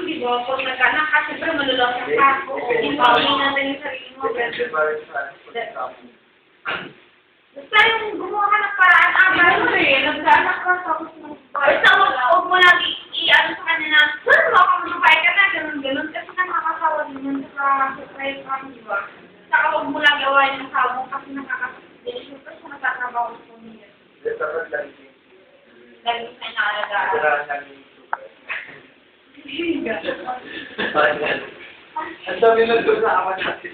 di ba? Pag nagkaanak ka, siyempre malulasa ka. Impawin natin yung sarili mo. Basta yung gumawa ka ng paraan, gano'n eh. Nagkaanak ka, tapos basta huwag mo lang i-ano sa kanya na, baka magpapay ka na, gano'n. Kasi nakakasawa din yun sa surprise ka, di ba? Saka huwag mo lang gawain ng asawa mo kasi nakakasabili. Kasi nagtatrabaho sa pamilya. Lagi sa inaalagaan. Ang dami na doon sa amat natin.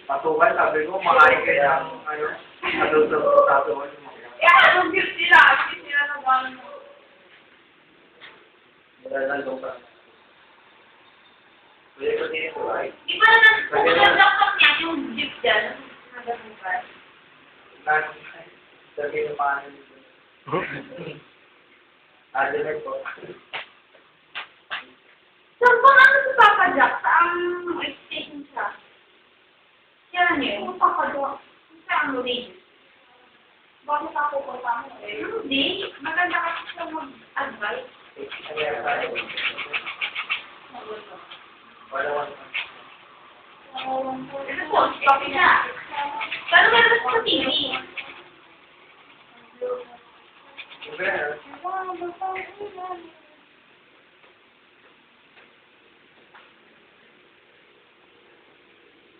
Patukan, sabi ko, makain kayo ng ano sa tatuan. Kaya anong gift nila? Gift nila ng one mo. Wala na lupa. Pwede ko din ito ay. Di ba na nagdakot niya yung gift dyan? Nagdakot. Sabi ng mga ano dito. Adinet po. So, kung ano si Papa Jack, saan station siya? Yan niyo, yung Papa Jack. Saan mo rin? Bakit ako pupunta mo? Hindi. Maganda kasi siya mag-advise. Ano po? Stop siya. Paano meron sa TV? Okay.